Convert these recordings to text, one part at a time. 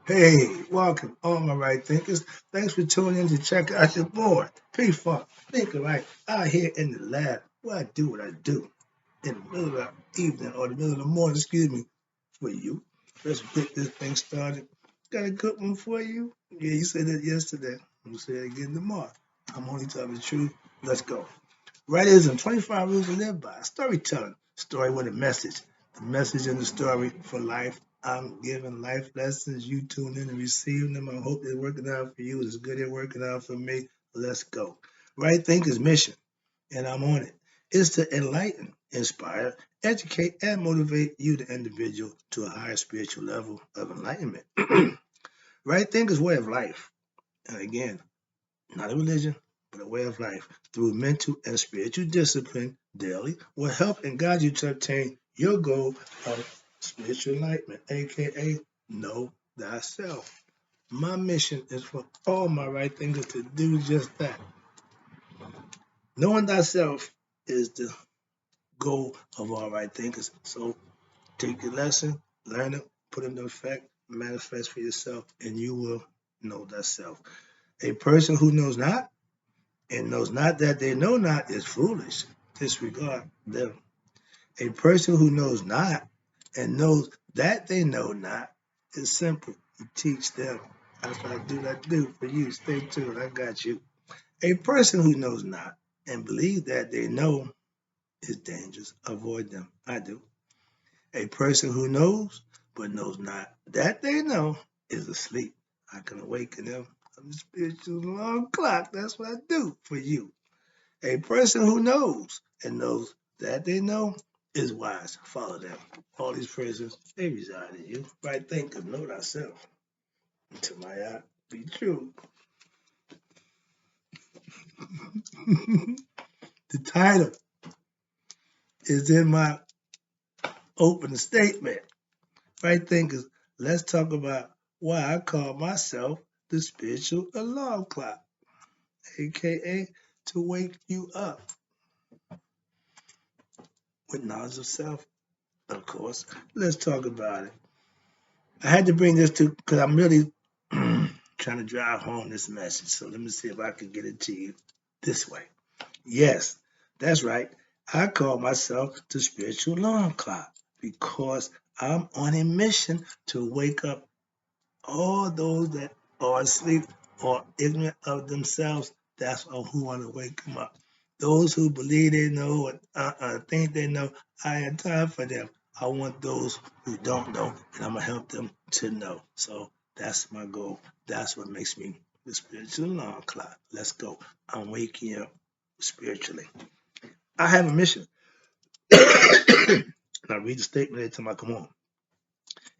Hey, welcome, all my right thinkers. Thanks for tuning in to check out your board. P-Funk, thinking right out here in the lab. Where I do what I do in the middle of the evening or the middle of the morning, excuse me, for you. Let's get this thing started. Got a good one for you? Yeah, you said that yesterday. I'm going to say it again tomorrow. I'm only telling the truth. Let's go. Writism, 25 rules to live by. Storytelling, story with a message. The message in the story for life. I'm giving life lessons. You tune in and receive them. I hope they're working out for you as good as working out for me. Let's go. Right Thinker's mission, and I'm on it, is to enlighten, inspire, educate, and motivate you, the individual, to a higher spiritual level of enlightenment. Right Thinker's way of life. And again, not a religion, but a way of life, through mental and spiritual discipline daily will help and guide you to obtain your goal of spiritual enlightenment, aka know thyself. My mission is for all my right thinkers to do just that. Knowing thyself is the goal of all right thinkers. So take the lesson, learn it, put it into effect, manifest for yourself, and you will know thyself. A person who knows not and knows not that they know not is foolish. Disregard them. A person who knows not and knows that they know not is simple. You teach them. That's what I do for you. Stay tuned. I got you. A person who knows not and believes that they know is dangerous. Avoid them. I do. A person who knows but knows not that they know is asleep. I can awaken them. I'm the spiritual alarm clock. That's what I do for you. A person who knows and knows that they know is wise. Follow them. All these phrases, they reside in you. Right think of know thyself. To my eye, be true. The title is in my opening statement. Right thinkers, let's talk about why I call myself the spiritual alarm clock, aka to wake you up with knowledge of self, of course. Let's talk about it. I had to bring this to because I'm really trying to drive home this message. So let me see if I can get it to you this way. Yes, that's right. I call myself the spiritual alarm clock because I'm on a mission to wake up all those that are asleep or ignorant of themselves. That's who want to wake them up. Those who believe they know and think they know, I have time for them. I want those who don't know, and I'm gonna help them to know. So that's my goal. That's what makes me the spiritual alarm clock. Let's go. I'm waking up spiritually. I have a mission. And I read the statement every time I come on.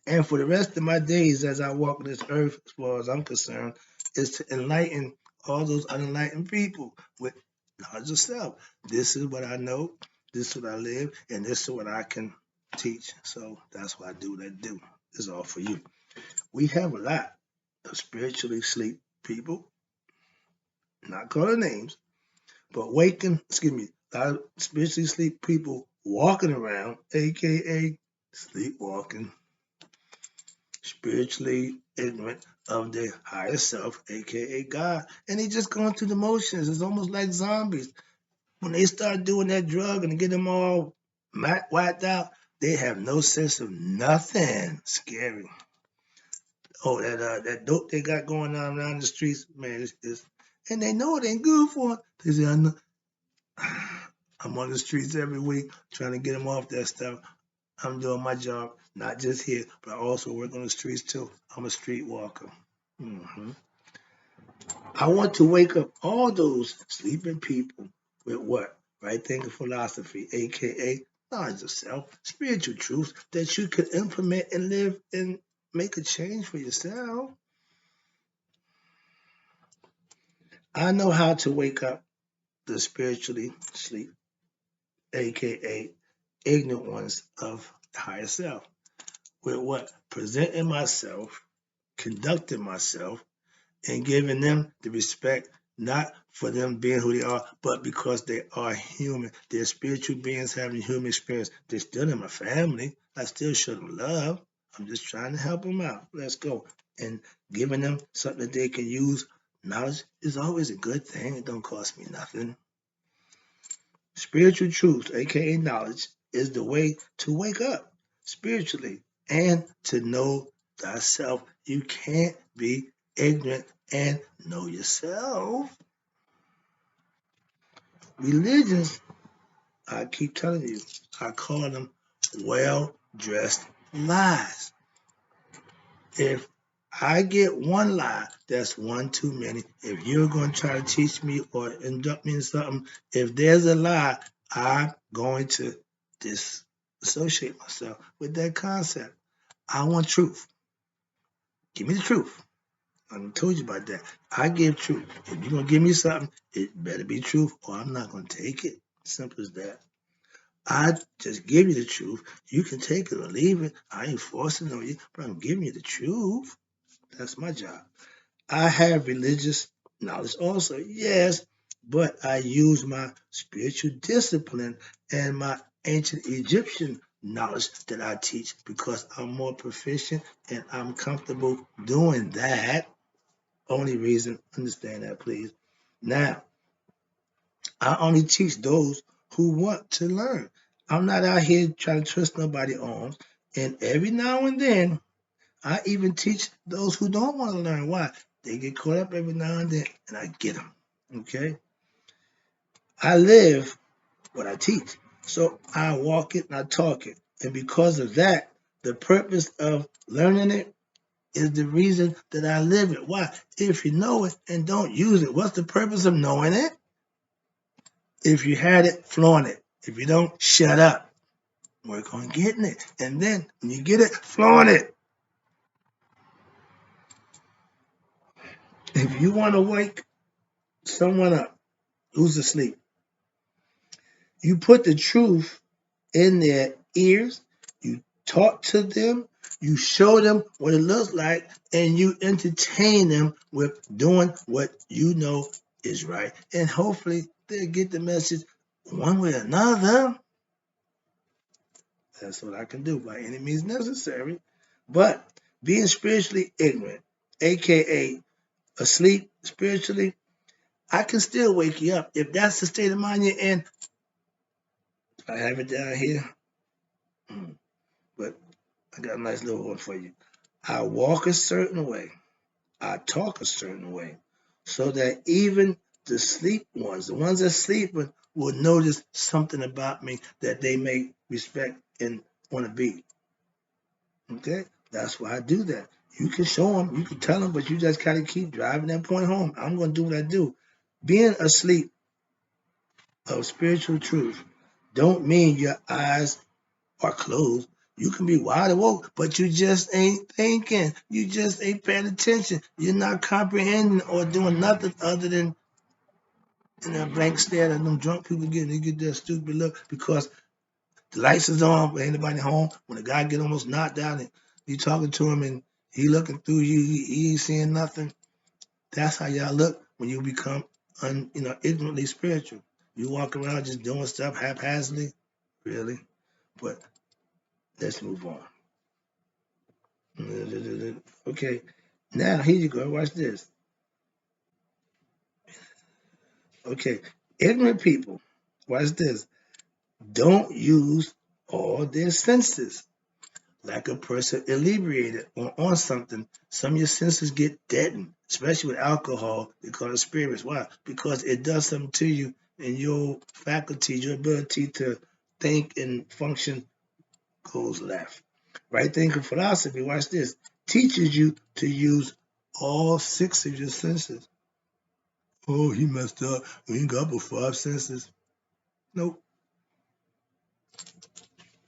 And for the rest of my days as I walk this earth, as far as I'm concerned, is to enlighten all those unenlightened people with knowledge of self. This is what I know, this is what I live, and this is what I can teach. So that's what I do what I do. It's all for you. We have a lot of spiritually asleep people, not calling names, but a lot of spiritually asleep people walking around, aka sleepwalking, spiritually ignorant of their higher self, aka God, and they just going through the motions. It's almost like zombies. When they start doing that drug and get them all whacked out, they have no sense of nothing. Scary. Oh, that dope they got going on around the streets, man, and they know it ain't good for them. They say, I know, I'm on the streets every week trying to get them off that stuff. I'm doing my job, not just here, but I also work on the streets too. I'm a street walker. hmm I want to wake up all those sleeping people with what? Right thinking philosophy, aka knowledge of self, spiritual truths that you can implement and live and make a change for yourself. I know how to wake up the spiritually sleep, aka ignorant ones of higher self. With what? Presenting myself, conducting myself, and giving them the respect, not for them being who they are, but because they are human. They're spiritual beings having human experience. They're still in my family. I still show them love. I'm just trying to help them out. Let's go. And giving them something that they can use. Knowledge is always a good thing. It don't cost me nothing. Spiritual truth, aka knowledge, is the way to wake up spiritually and to know thyself. You can't be ignorant and know yourself. Religions, I keep telling you, I call them well-dressed lies. If I get one lie, that's one too many. If you're going to try to teach me or induct me in something, if there's a lie, I'm going to disassociate myself with that concept. I want truth. Give me the truth. I told you about that. I give truth. If you're going to give me something, it better be truth or I'm not going to take it. Simple as that. I just give you the truth. You can take it or leave it. I ain't forcing on you, but I'm giving you the truth. That's my job. I have religious knowledge also, yes, but I use my spiritual discipline and my ancient Egyptian knowledge that I teach because I'm more proficient and I'm comfortable doing that. Only reason, understand that, please. Now, I only teach those who want to learn. I'm not out here trying to twist nobody's arms. And every now and then, I even teach those who don't want to learn. Why? They get caught up every now and then, and I get them. Okay? I live what I teach. So I walk it and I talk it. And because of that, the purpose of learning it is the reason that I live it. Why? If you know it and don't use it, what's the purpose of knowing it? If you had it, flaunt it. If you don't, shut up. Work on getting it. And then when you get it, flaunt it. If you want to wake someone up who's asleep, you put the truth in their ears, you talk to them, you show them what it looks like, and you entertain them with doing what you know is right. And hopefully they'll get the message one way or another. That's what I can do by any means necessary. But being spiritually ignorant, aka asleep spiritually, I can still wake you up. If that's the state of mind you're in, I have it down here. But I got a nice little one for you. I walk a certain way. I talk a certain way. So that even the sleep ones, the ones that sleeping, will notice something about me that they may respect and want to be. Okay? That's why I do that. You can show them, you can tell them, but you just gotta keep driving that point home. I'm gonna do what I do. Being asleep of spiritual truth don't mean your eyes are closed. You can be wide awake, but you just ain't thinking. You just ain't paying attention. You're not comprehending or doing nothing other than in that blank stare that them drunk people get. They get that stupid look because the lights is on, but ain't nobody home. When the guy get almost knocked out and you talking to him and he looking through you, he ain't seeing nothing. That's how y'all look when you become ignorantly spiritual. You walk around just doing stuff haphazardly, really. But let's move on. Okay, now here you go. Watch this. Okay, ignorant people, watch this, don't use all their senses. Like a person inebriated or on something, some of your senses get deadened, especially with alcohol. They call it spirits. Why? Because it does something to you and your faculties, your ability to think and function goes left. Right thinking philosophy, watch this, teaches you to use all six of your senses. Oh, he messed up. We ain't got but five senses. Nope.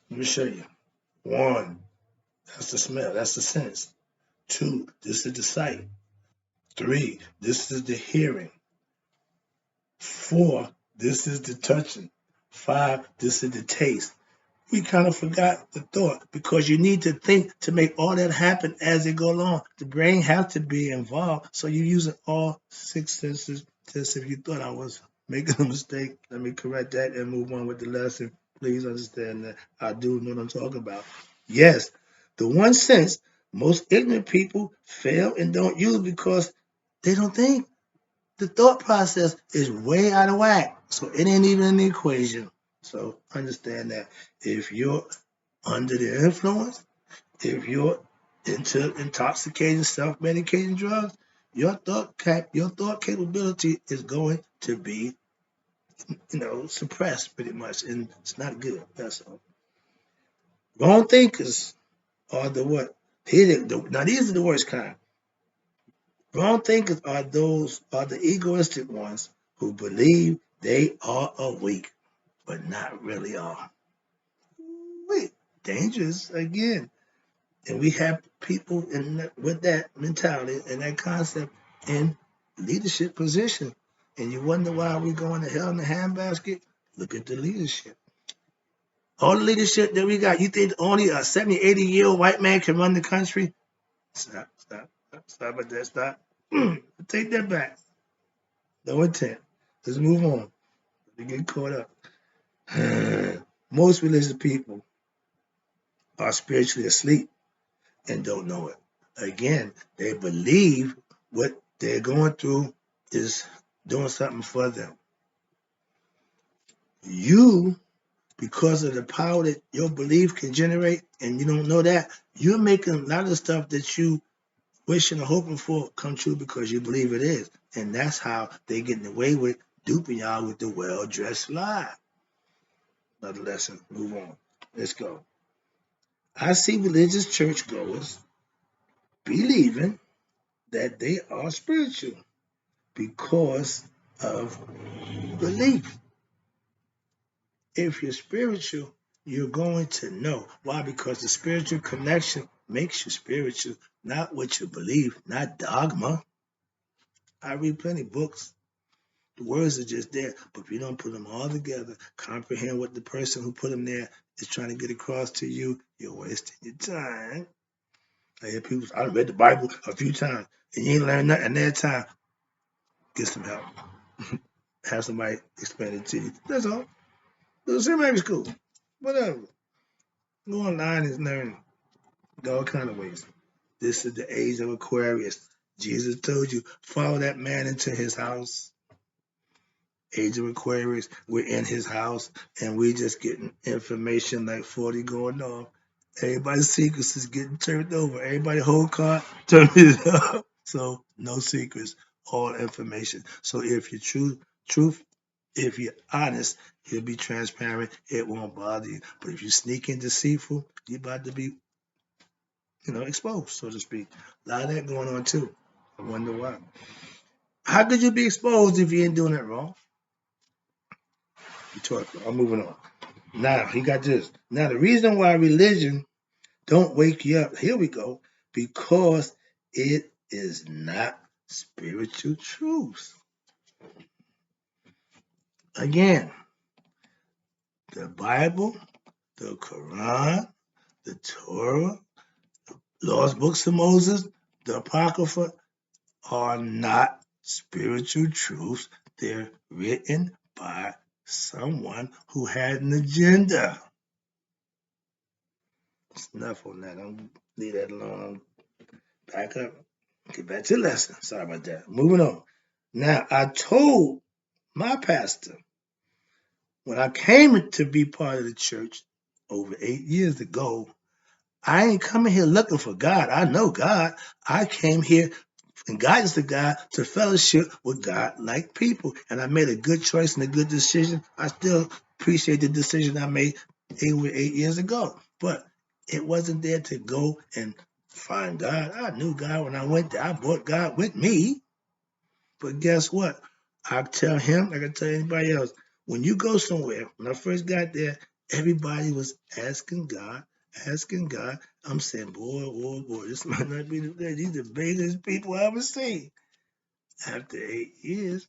Let me show you. One, that's the smell. That's the sense. Two, this is the sight. Three, this is the hearing. Four, this is the touching. Five, this is the taste. We kind of forgot the thought because you need to think to make all that happen as it go along. The brain has to be involved, so you're using all six senses. Just if you thought I was making a mistake, let me correct that and move on with the lesson. Please understand that I do know what I'm talking about. Yes, The one sense most ignorant people fail and don't use because they don't think. The thought process is way out of whack. So it ain't even in the equation. So understand that if you're under the influence, if you're into intoxicating, self-medicating drugs, your thought capability is going to be, suppressed pretty much, and it's not good. That's all. Wrong thinkers are the what? Now these are the worst kind. Wrong thinkers are the egoistic ones who believe they are awake, but not really are. Wait, dangerous again. And we have people with that mentality and that concept in leadership position. And you wonder why we're going to hell in the handbasket? Look at the leadership. All the leadership that we got, you think only a 70, 80-year-old white man can run the country? Stop at that, stop. Take that back. No intent. Let's move on. We get caught up. Most religious people are spiritually asleep and don't know it. Again, they believe what they're going through is doing something for them. You, because of the power that your belief can generate, and you don't know that, you're making a lot of the stuff that you wishing and hoping for come true because you believe it is. And that's how they getting away with duping y'all with the well-dressed lie. Another lesson. Move on. Let's go. I see religious churchgoers believing that they are spiritual because of belief. If you're spiritual, you're going to know. Why? Because the spiritual connection makes you spiritual, not what you believe, not dogma. I read plenty of books. The words are just there, but if you don't put them all together, comprehend what the person who put them there is trying to get across to you, you're wasting your time. I hear people, I read the Bible a few times, and you ain't learned nothing that time. Get some help. Have somebody explain it to you. That's all. Go to seminary school. Whatever. Go online and learn all kind of ways. This is the age of Aquarius. Jesus told you, follow that man into his house. Age of Aquarius, we're in his house, and we just getting information like 40 going off. Everybody's secrets is getting turned over. Everybody whole card, turn it up. So no secrets, all information. So if you're truth, if you're honest, you'll be transparent. It won't bother you. But if you sneak and deceitful, you're about to be, exposed, so to speak. A lot of that going on too. I wonder why. How could you be exposed if you ain't doing it wrong? I'm moving on. Now, he got this. Now, the reason why religion don't wake you up, here we go, because it is not spiritual truth. Again, the Bible, the Quran, the Torah, Lost Books of Moses, the Apocrypha are not spiritual truths. They're written by someone who had an agenda. It's enough on that. I'll leave that alone. Back up. Get back to the lesson. Sorry about that. Moving on. Now, I told my pastor when I came to be part of the church over 8 years ago, I ain't coming here looking for God. I know God. I came here and guidance to God to fellowship with God-like people. And I made a good choice and a good decision. I still appreciate the decision I made over 8 years ago. But it wasn't there to go and find God. I knew God when I went there. I brought God with me. But guess what? I tell him, like I tell anybody else, when you go somewhere, when I first got there, everybody was asking God, asking God. I'm saying, boy, this might not be the day. These are the biggest people I ever seen. After 8 years,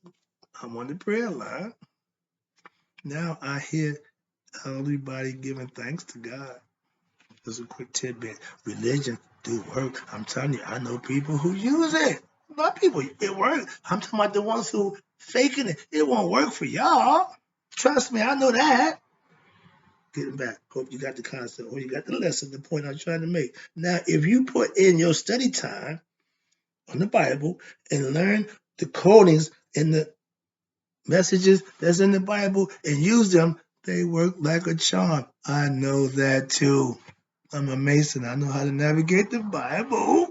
I'm on the prayer line. Now I hear everybody giving thanks to God. Just a quick tidbit. Religion do work. I'm telling you, I know people who use it. A lot of people, it works. I'm talking about the ones who faking it. It won't work for y'all. Trust me, I know that. getting back. Hope you got the concept or you got the lesson, the point I'm trying to make. Now, if you put in your study time on the Bible and learn the quotings and the messages that's in the Bible and use them, they work like a charm. I know that too. I'm a Mason. I know how to navigate the Bible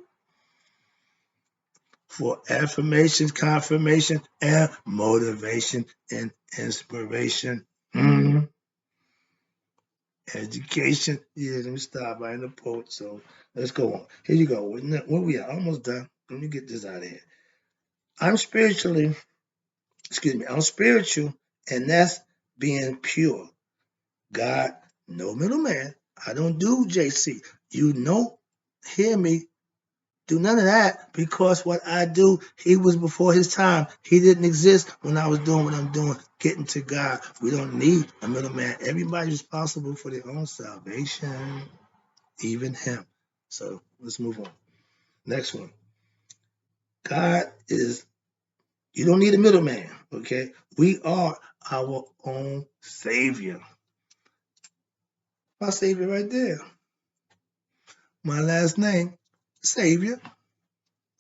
for affirmation, confirmation, and motivation and inspiration. Education. Yeah, let me stop. I ain't a poet, so let's go on. Here you go. Where we at? Almost done. Let me get this out of here. I'm spiritually, I'm spiritual, and that's being pure. God, no middleman. I don't do JC. You know, hear me. Do none of that because what I do, he was before his time. He didn't exist when I was doing what I'm doing, getting to God. We don't need a middleman. Everybody's responsible for their own salvation, even him. So let's move on. Next one. God is, you don't need a middleman, okay? We are our own Savior. My Savior right there. My last name, Savior.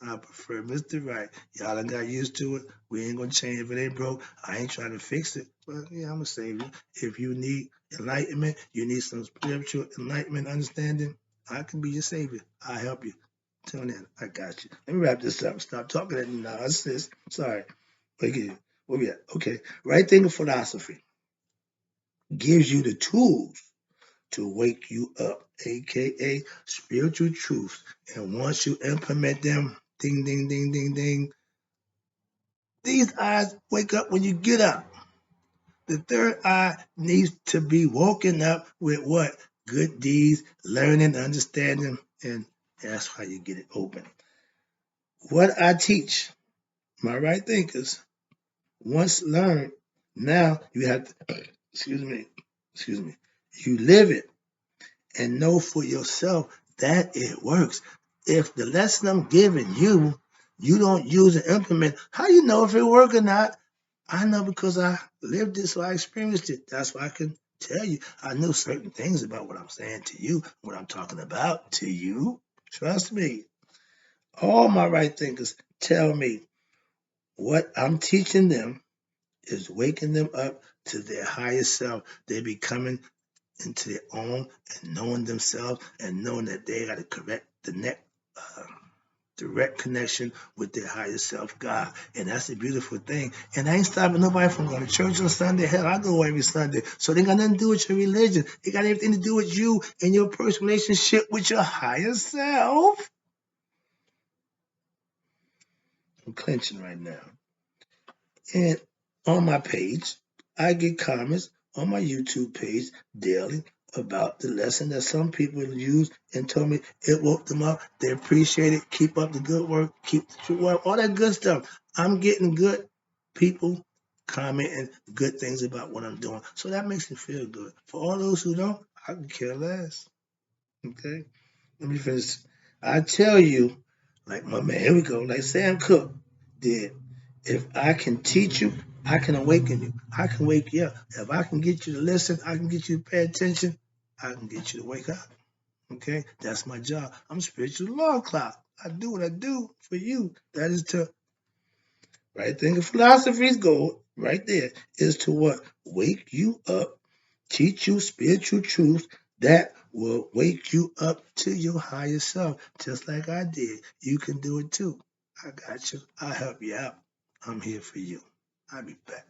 I prefer Mr. Right. Y'all done got used to it. We ain't gonna change if it ain't broke. I ain't trying to fix it. But yeah, I'm a savior. If you need enlightenment, you need some spiritual enlightenment, understanding, I can be your savior. I'll help you. Tune in. I got you. Let me wrap this up. Stop talking that nonsense. Sorry. Okay. Where we at? Okay. Right thinking philosophy gives you the tools to wake you up, aka spiritual truths. And once you implement them, ding, ding, ding, ding, ding, these eyes wake up when you get up. The third eye needs to be woken up with what? Good deeds, learning, understanding, and that's how you get it open. What I teach, my right thinkers, once learned, now you have to, excuse me, you live it and know for yourself that it works. If the lesson I'm giving you, you don't use and implement, how you know if it work or not? I know because I lived it, so I experienced it. That's why I can tell you. I know certain things about what I'm saying to you, what I'm talking about to you. Trust me. All my right thinkers tell me what I'm teaching them is waking them up to their highest self. They're becoming into their own and knowing themselves and knowing that they got to correct the direct connection with their higher self, God. And that's a beautiful thing. And I ain't stopping nobody from going to church on Sunday. Hell, I go every Sunday. So they got nothing to do with your religion. It got everything to do with you and your personal relationship with your higher self. I'm clenching right now. And on my page, I get comments on my YouTube page daily about the lesson that some people use and told me it woke them up. They appreciate it. Keep up the good work. Keep the true work. All that good stuff. I'm getting good people commenting good things about what I'm doing. So that makes me feel good. For all those who don't, I can care less. Okay? Let me finish. I tell you, like my man, here we go, like Sam Cooke did. If I can teach you, I can awaken you. I can wake you up. If I can get you to listen, I can get you to pay attention, I can get you to wake up. Okay? That's my job. I'm spiritual alarm clock. I do what I do for you. That is to right thing of philosophy's goal, right there, is to what? Wake you up, teach you spiritual truths that will wake you up to your higher self, just like I did. You can do it too. I got you. I'll help you out. I'm here for you. I'll be back.